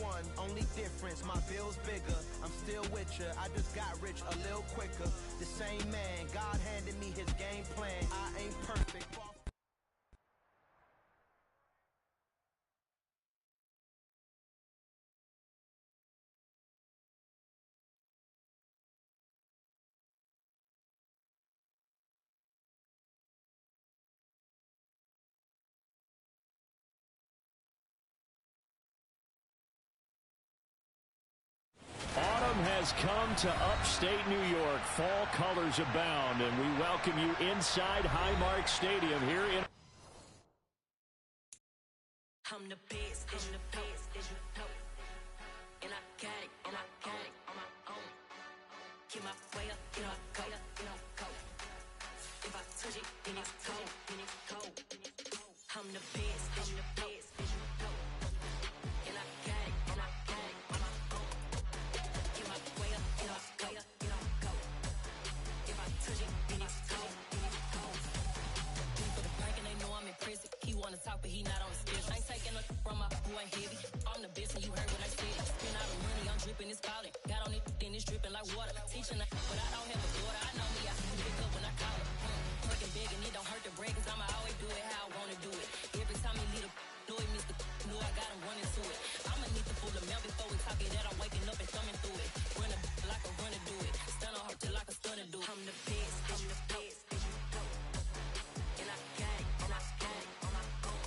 one, only difference, my bill's bigger. I'm still with ya, I just got rich a little quicker. The same man, God handed me his game plan. I ain't perfect. Autumn has come to upstate New York. Fall colors abound, and we welcome you inside Highmark Stadium here in... I'm the best, and you know, and I got it, on my own. Get my way up, you know, go. If I touch it, then it's cold. I'm the best, and you know, and I got it, on my own. Get my way up, you know, go. If I touch it, then it's cold. For the prank and they know I'm in prison. He wanna talk, but he not on the schedule. I ain't taking no from my who ain't heavy. I'm the best, and you heard what I said. Spend all the money, I'm dripping, it's falling. Got on it, then it's dripping like water. Teaching, but I don't have a daughter. I know me, I can pick up when I call her. Working big, and it don't hurt to break, cause I'ma always do it how I wanna do it. Every time he lead a do it, Mr. Knew I got him running to it. I'ma need to pull the mail before we talk it that I'm waking up and thumbing through it. Run a like a runner do it. Stun on her till like a stunner do it. I'm the best, and I got it, on my own.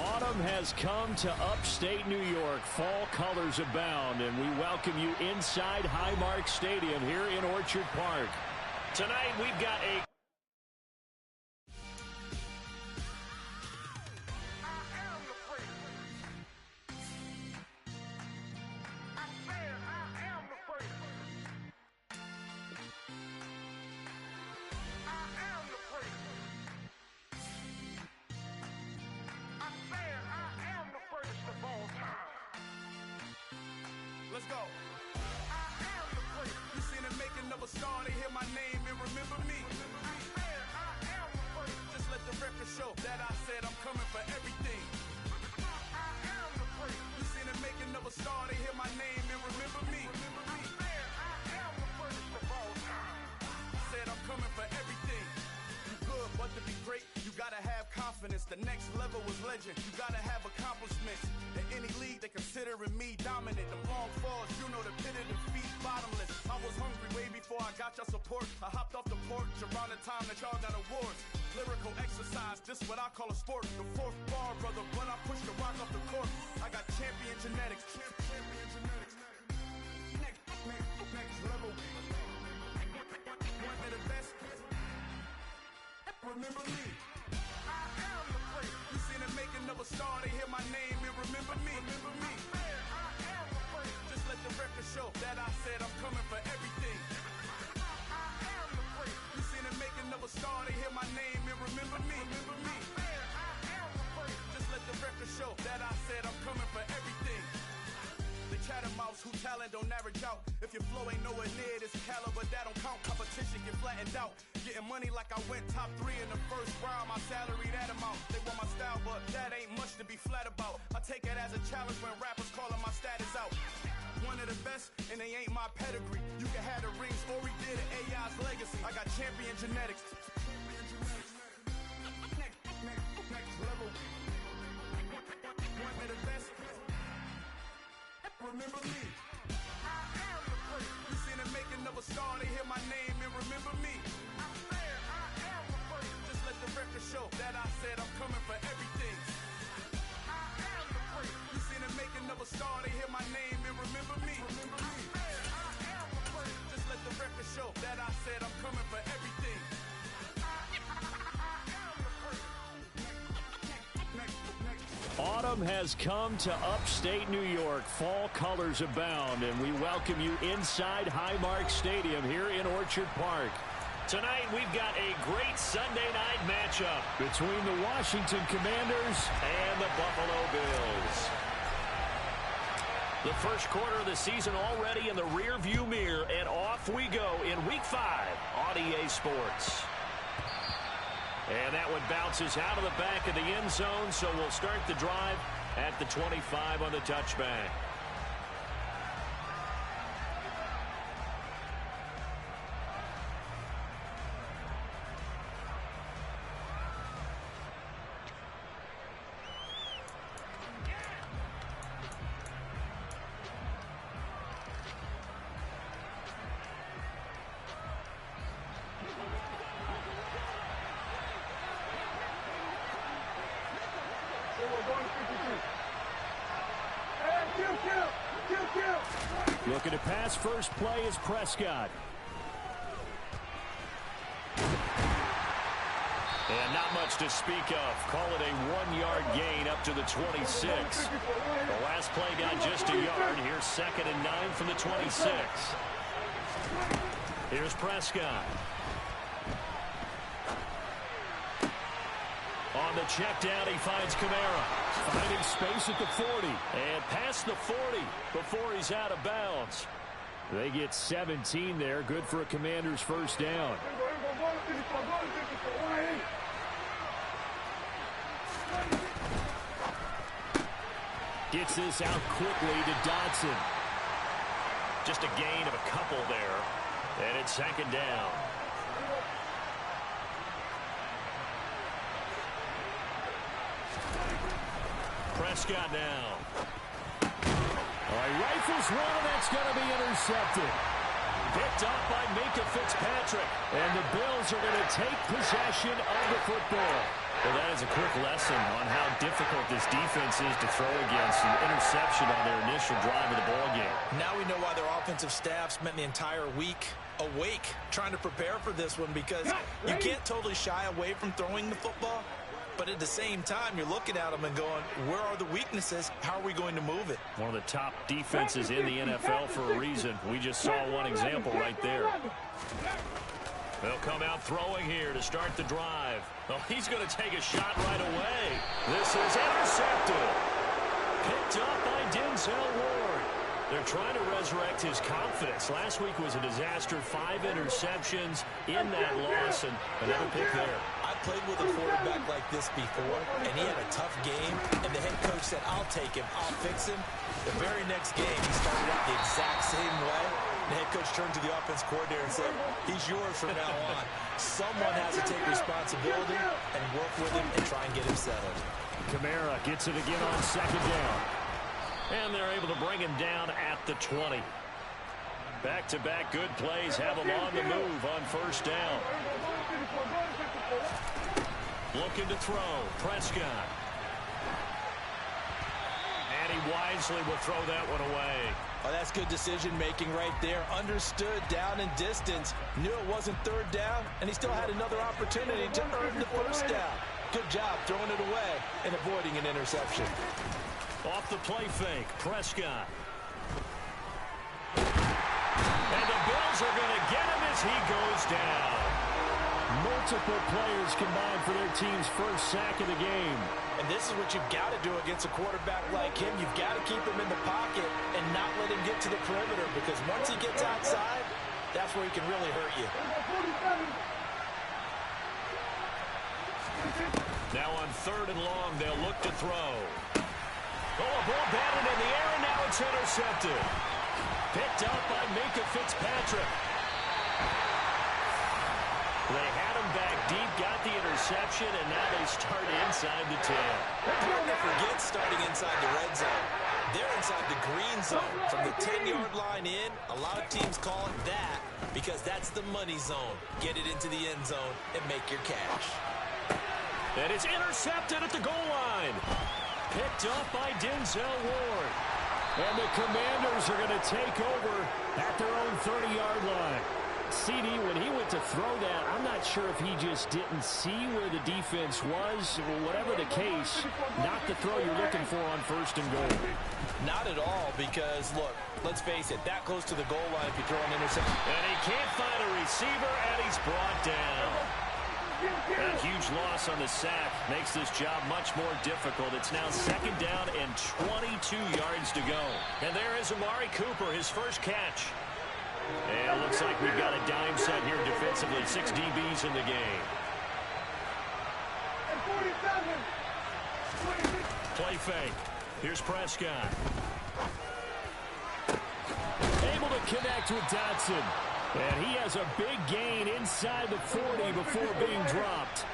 Autumn has come to upstate New York. Fall colors abound, and we welcome you inside Highmark Stadium here in Orchard Park. Tonight, we've got a... Let's go. I am the place. You seen the making of a star, they hear my name and remember me. I am the place. Just let the record show that I said I'm coming for everything. I am the place. You seen the making of a star, they hear my name and remember me. I am the first of all time. Said I'm coming for everything. You good, but to be great, you gotta have confidence. The next level was legend. You gotta have accomplishments. In any league, they considering me dominant. The long falls, you know the pit of defeat, bottomless. I was hungry way before I got your support. I hopped off the porch around the time that y'all got awards. Lyrical exercise, this what I call a sport. The fourth bar, brother, when I push the rock off the court. I got champion genetics. Next level. One of the best. Remember me. I am the place. You seen the making of a star, they hear my name and remember me. I am the place. Just let the record show that I said I'm coming for everything. I am the place. You seen the making of a star, they hear my name and remember me. I am the place. Just let the record show that I said I'm coming for everything. The chattermouths who talent don't average out. If your flow ain't nowhere near this caliber, that don't count. Competition get flattened out. Getting money like I went top 3 in the first round. My salary that amount. They want my style, but that ain't much to be flat about. I take it as a challenge when rappers calling my status out. One of the best, and they ain't my pedigree. You can have the rings, or we did it, AI's legacy. I got champion genetics. Next level. One of the best. Remember me. I am the place. You seen the making of a star, they hear my name and remember me. I am the place. Just let the record show that I said I'm coming for everything. I am the place. You seen the making of a star, they hear my name and remember me. I am the place. Just let the record show that I said I'm coming for everything. Autumn has come to upstate New York. Fall colors abound, and we welcome you inside Highmark Stadium here in Orchard Park. Tonight, we've got a great Sunday night matchup between the Washington Commanders and the Buffalo Bills. The first quarter of the season already in the rearview mirror, and off we go in Week 5 on EA Sports. And that one bounces out of the back of the end zone, so we'll start the drive at the 25 on the touchback. Looking to pass, first play is Prescott. And not much to speak of. Call it a 1-yard gain up to the 26. The last play got just a yard. Here's 2nd and 9 from the 26. Here's Prescott. On the check down, he finds Kamara. Finding space at the 40. And past the 40 before he's out of bounds. They get 17 there. Good for a Commander's first down. Gets this out quickly to Dotson. Just a gain of a couple there. And it's 2nd down. Prescott now. All right, rifles one, and that's going to be intercepted. Picked up by Minkah Fitzpatrick. And the Bills are going to take possession of the football. Well, that is a quick lesson on how difficult this defense is to throw against. An interception on their initial drive of the ballgame. Now we know why their offensive staff spent the entire week awake trying to prepare for this one, because you can't totally shy away from throwing the football. But at the same time, you're looking at them and going, where are the weaknesses? How are we going to move it? One of the top defenses in the NFL for a reason. We just saw one example right there. They'll come out throwing here to start the drive. Oh, he's going to take a shot right away. This is intercepted. Picked up by Denzel Ward. They're trying to resurrect his confidence. Last week was a disaster. 5 interceptions in that loss, and another pick there. I played with a quarterback like this before, and he had a tough game, and the head coach said, I'll take him, I'll fix him. The very next game, he started out the exact same way. The head coach turned to the offense coordinator and said, he's yours from now on. Someone has to take responsibility and work with him and try and get him settled. Kamara gets it again on 2nd down. And they're able to bring him down at the 20. Back-to-back good plays have him on the move on 1st down. Looking to throw. Prescott. And he wisely will throw that one away. Oh, that's good decision-making right there. Understood down and distance. Knew it wasn't 3rd down, and he still had another opportunity to earn the 1st down. Good job throwing it away and avoiding an interception. Off the play fake, Prescott. And the Bills are going to get him as he goes down. Multiple players combined for their team's first sack of the game. And this is what you've got to do against a quarterback like him. You've got to keep him in the pocket and not let him get to the perimeter, because once he gets outside, that's where he can really hurt you. Now on 3rd and long, they'll look to throw. Oh, a ball batted in the air, and now it's intercepted. Picked up by Minkah Fitzpatrick. They had him back deep, got the interception, and now they start inside the 10. Don't forget starting inside the red zone. They're inside the green zone. From the 10-yard line in, a lot of teams call it that because that's the money zone. Get it into the end zone and make your cash. And it's intercepted at the goal line. Picked up by Denzel Ward. And the Commanders are going to take over at their own 30-yard line. CD, when he went to throw that, I'm not sure if he just didn't see where the defense was. Whatever the case, not the throw you're looking for on 1st and goal. Not at all, because, look, let's face it, that close to the goal line if you throw an interception. And he can't find a receiver, and he's brought down. A huge loss on the sack makes this job much more difficult. It's now 2nd down and 22 yards to go. And there is Amari Cooper, his first catch. And it looks like we've got a dime set here defensively. 6 DBs in the game. Play fake. Here's Prescott. Able to connect with Dotson. And he has a big gain inside the 40 before being dropped.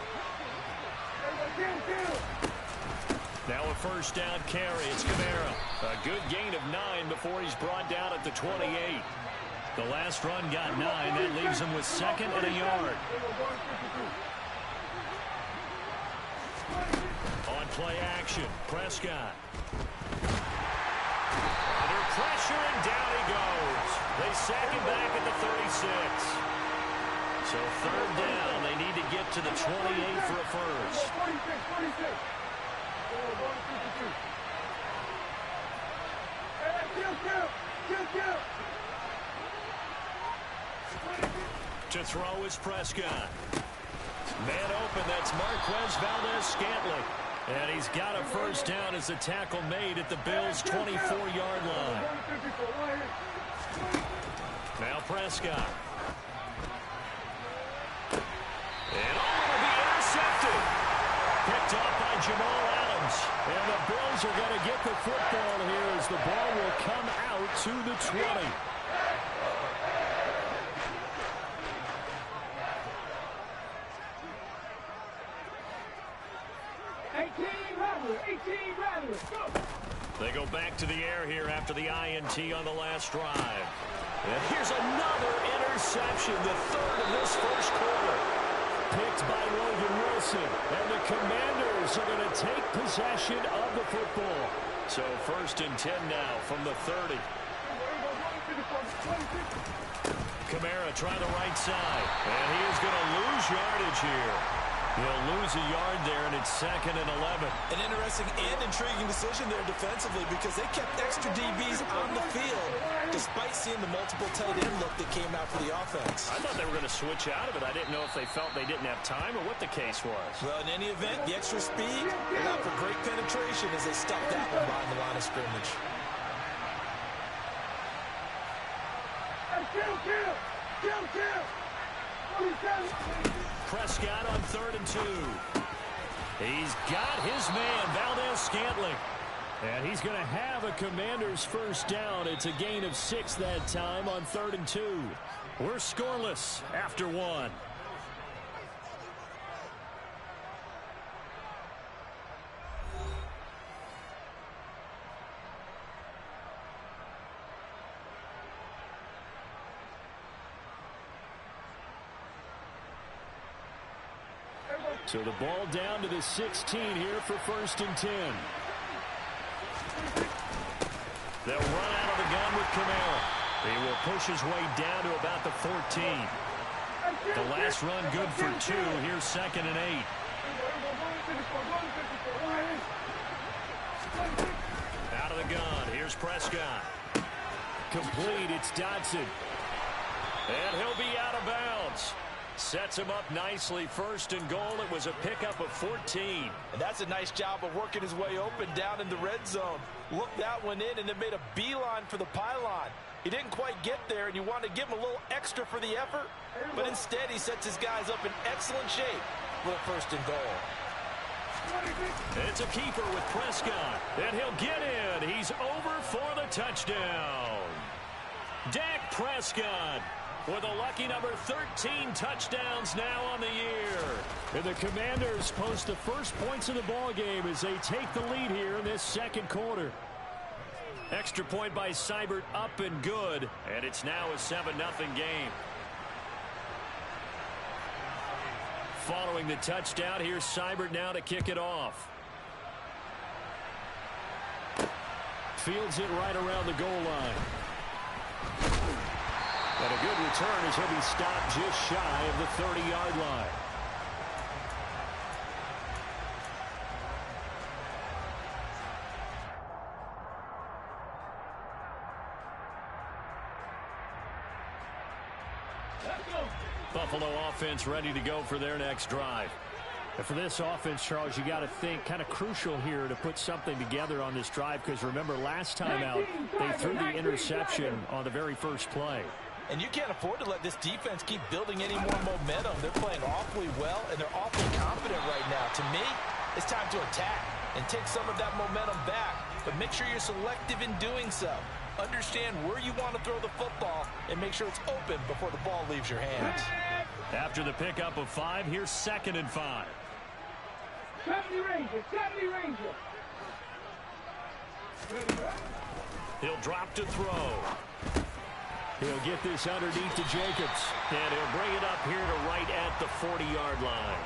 Now a first down carry. It's Kamara. A good gain of 9 before he's brought down at the 28. The last run got 9. That leaves him with 2nd and a yard. On play action, Prescott. Under pressure, and down he goes. They sack him back at the 36. So 3rd down. They need to get to the 28 for a first. To throw is Prescott. Man open, that's Marquez Valdes-Scantling. And he's got a first down as the tackle made at the Bills' 24-yard line. Now Prescott. And will be intercepted. Picked off by Jamal Adams. And the Bills are going to get the football here as the ball will come out to the 20. They go back to the air here after the INT on the last drive. And here's another interception, the 3rd of this first quarter. Picked by Logan Wilson. And the Commanders are going to take possession of the football. So 1st and 10 now from the 30. Kamara trying the right side. And he is going to lose yardage here. He'll lose a yard there, and it's 2nd and 11. An interesting and intriguing decision there defensively because they kept extra DBs on the field despite seeing the multiple tight end look that came out for the offense. I thought they were going to switch out of it. I didn't know if they felt they didn't have time or what the case was. Well, in any event, the extra speed allowed for great penetration as they stuffed that one behind the line of scrimmage. Prescott on 3rd and 2. He's got his man, Valdes-Scantling. And he's going to have a Commander's first down. It's a gain of 6 that time on 3rd and 2. We're scoreless after 1. So the ball down to the 16 here for 1st and 10. They'll run out of the gun with Kamara. He will push his way down to about the 14. The last run good for 2. Here's 2nd and 8. Out of the gun. Here's Prescott. Complete. It's Dotson. And he'll be out of bounds. Sets him up nicely. 1st and goal. It was a pickup of 14. And that's a nice job of working his way open down in the red zone. Looked that one in and then made a beeline for the pylon. He didn't quite get there, and you want to give him a little extra for the effort. But instead, he sets his guys up in excellent shape with a 1st and goal. It's a keeper with Prescott. And he'll get in. He's over for the touchdown. Dak Prescott with a lucky number 13 touchdowns now on the year. And the Commanders post the first points of the ball game as they take the lead here in this 2nd quarter. Extra point by Seibert up and good. And it's now a 7-0 game. Following the touchdown, here's Seibert now to kick it off. Fields it right around the goal line. And a good return as he'll be stopped just shy of the 30-yard line. Buffalo offense ready to go for their next drive. And for this offense, Charles, you got to think kind of crucial here to put something together on this drive because remember last time out they threw the interception on the very first play. And you can't afford to let this defense keep building any more momentum. They're playing awfully well, and they're awfully confident right now. To me, it's time to attack and take some of that momentum back but make sure you're selective in doing so. Understand where you want to throw the football and make sure it's open before the ball leaves your hands. After the pickup of 5, here's 2nd and 5. 70 Ranger. He'll drop to throw. He'll get this underneath to Jacobs, and he'll bring it up here to right at the 40-yard line.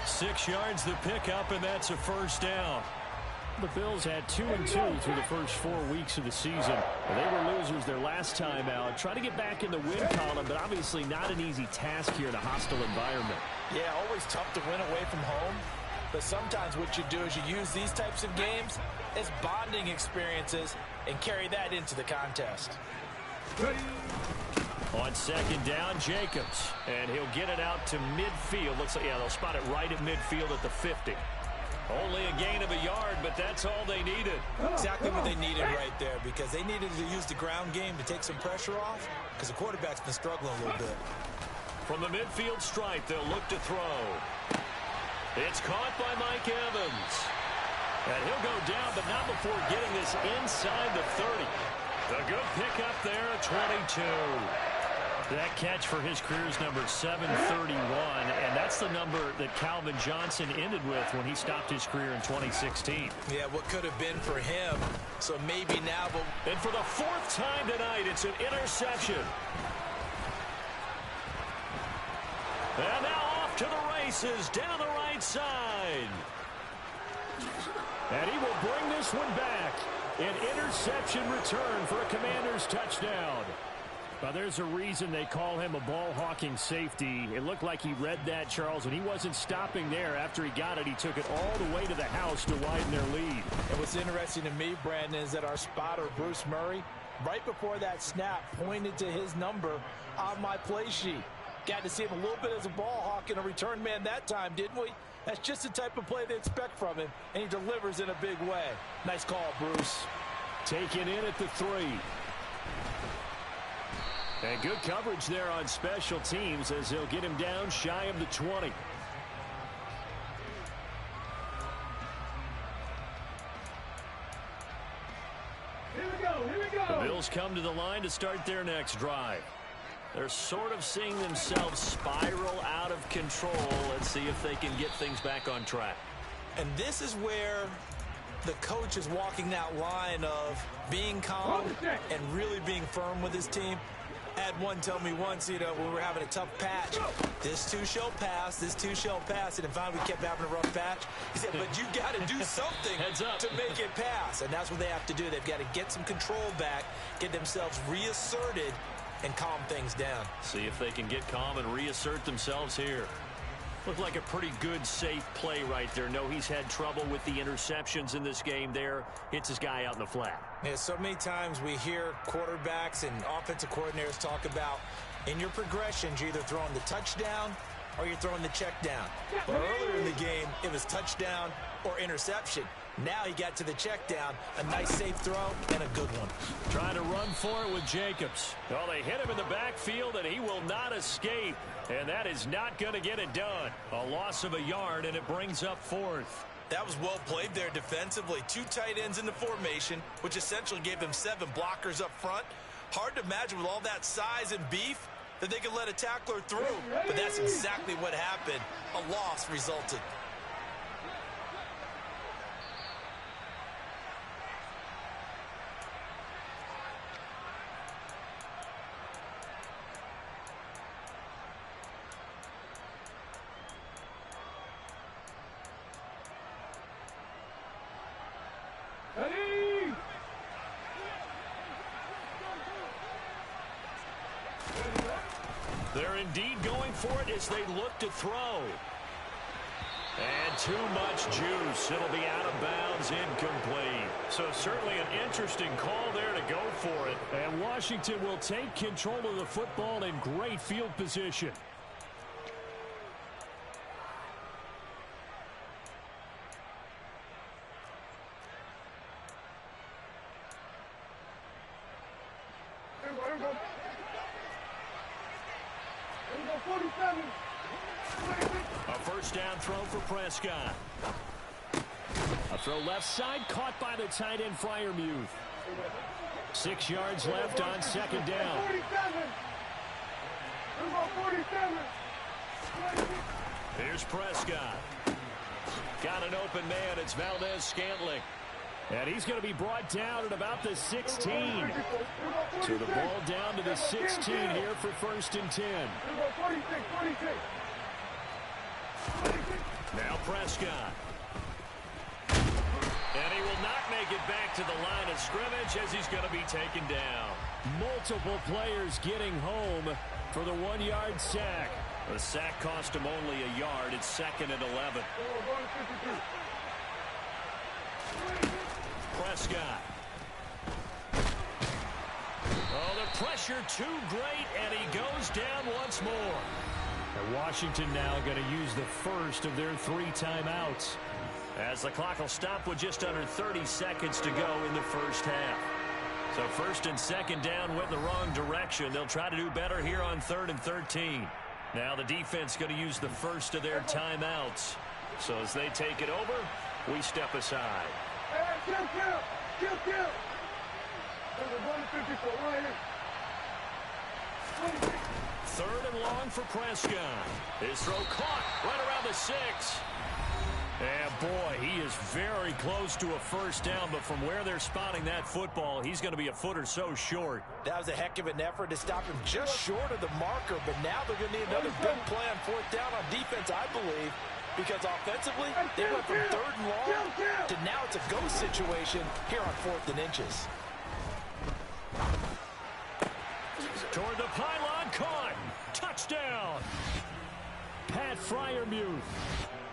6 yards the pickup, and that's a first down. The Bills had 2-2 through the first 4 weeks of the season. They were losers their last time out. Try to get back in the win column, but obviously not an easy task here in a hostile environment. Yeah, always tough to win away from home. But sometimes what you do is you use these types of games as bonding experiences and carry that into the contest. On 2nd down, Jacobs. And he'll get it out to midfield. Looks like, yeah, they'll spot it right at midfield at the 50. Only a gain of a yard, but that's all they needed. Exactly what they needed right there, because they needed to use the ground game to take some pressure off, because the quarterback's been struggling a little bit. From the midfield stripe, they'll look to throw. It's caught by Mike Evans. And he'll go down, but not before getting this inside the 30. A good pickup there, 22. That catch for his career's number 731, and that's the number that Calvin Johnson ended with when he stopped his career in 2016. Yeah, what could have been for him, so maybe now. But and for the 4th time tonight, it's an interception. And now off to the races, down the right side. And he will bring this one back. An interception return for a Commanders touchdown. Well, there's a reason they call him a ball-hawking safety. It looked like he read that, Charles, and he wasn't stopping there. After he got it, he took it all the way to the house to widen their lead. And what's interesting to me, Brandon, is that our spotter, Bruce Murray, right before that snap, pointed to his number on my play sheet. Got to see him a little bit as a ball hawk and a return man that time, didn't we? That's just the type of play they expect from him, and he delivers in a big way. Nice call, Bruce. Taken in at the 3. And good coverage there on special teams as they'll get him down shy of the 20. Here we go. The Bills come to the line to start their next drive. They're sort of seeing themselves spiral out of control. Let's see if they can get things back on track. And this is where the coach is walking that line of being calm and really being firm with his team. I had one tell me once, when we were having a tough patch, this too shall pass, and then finally we kept having a rough patch. He said, but you got to do something to make it pass, and that's what they have to do. They've got to get some control back, get themselves reasserted, and calm things down. See if they can get calm and reassert themselves here. Looked like a pretty good, safe play right there. No, he's had trouble with the interceptions in this game there. Hits his guy out in the flat. Yeah, so many times we hear quarterbacks and offensive coordinators talk about in your progressions, you're either throwing the touchdown or you're throwing the check down. But earlier in the game, it was touchdown or interception. Now he got to the check down, a nice safe throw, and a good one. Trying to run for it with Jacobs. Well, they hit him in the backfield, and he will not escape. And that is not going to get it done. A loss of a yard, and it brings up 4th. That was well played there defensively. 2 tight ends in the formation, which essentially gave them 7 blockers up front. Hard to imagine with all that size and beef that they could let a tackler through. But that's exactly what happened. A loss resulted. They're indeed going for it as they look to throw. And too much juice. It'll be out of bounds, incomplete. So certainly an interesting call there to go for it. And Washington will take control of the football in great field position. A first down throw for Prescott. A throw left side, caught by the tight end Freiermuth. 6 yards left on second down. 47. Here's Prescott. Got an open man. It's Valdez-Scantling. And he's going to be brought down at about the 16. So the ball down to the 16 here for 1st and 10. 46. Now Prescott. And he will not make it back to the line of scrimmage as he's going to be taken down. Multiple players getting home for the 1-yard sack. The sack cost him only a yard. It's 2nd and 11. Prescott. Oh, the pressure too great, and he goes down once more. And Washington now going to use the first of their 3 timeouts, as the clock will stop with just under 30 seconds to go in the first half. So 1st and 2nd down went in the wrong direction. They'll try to do better here on 3rd and 13. Now the defense going to use the first of their timeouts. So as they take it over, we step aside. Kill. 3rd and long for Prescott. His throw caught right around the 6. And boy, he is very close to a first down, but from where they're spotting that football, he's going to be a foot or so short. That was a heck of an effort to stop him just short of the marker, but now they're going to need another big play on 4th down on defense, I believe, because offensively, they went from 3rd and long to now it's a go situation here on 4th and inches. Toward the pylon, caught. Touchdown. Pat Freiermuth.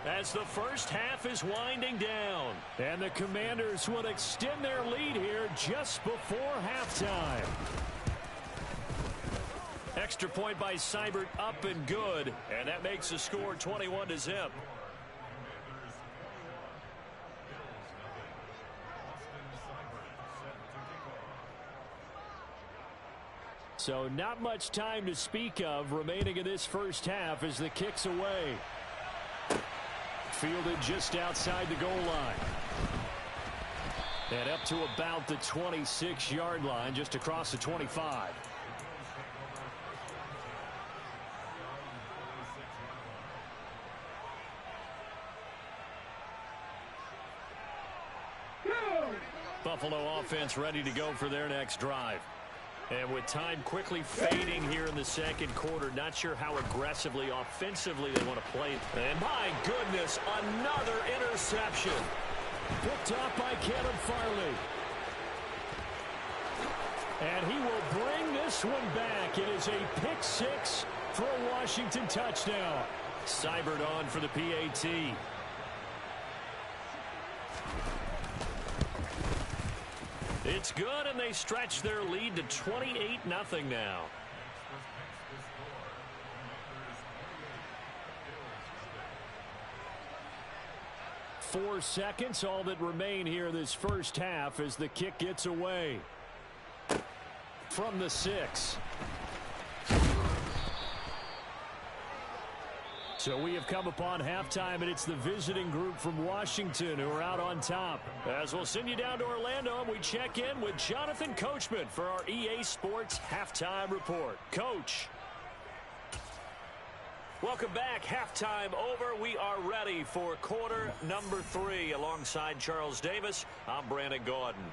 As the first half is winding down. And the Commanders will extend their lead here just before halftime. Extra point by Seibert up and good. And that makes the score 21-0. So not much time to speak of remaining in this first half as the kick's away. Fielded just outside the goal line. And up to about the 26-yard line, just across the 25. Buffalo offense ready to go for their next drive. And with time quickly fading here in the second quarter, not sure how aggressively, offensively they want to play. And my goodness, another interception. Picked off by Caleb Farley. And he will bring this one back. It is a pick 6 for a Washington touchdown. Seibert on for the PAT. It's good, and they stretch their lead to 28-0 now. Four seconds, all that remain here this first half as the kick gets away. From the 6. So we have come upon halftime, and it's the visiting group from Washington who are out on top. As we'll send you down to Orlando, and we check in with Jonathan Coachman for our EA Sports Halftime Report. Coach. Welcome back. Halftime over. We are ready for quarter number 3. Alongside Charles Davis, I'm Brandon Gaudin.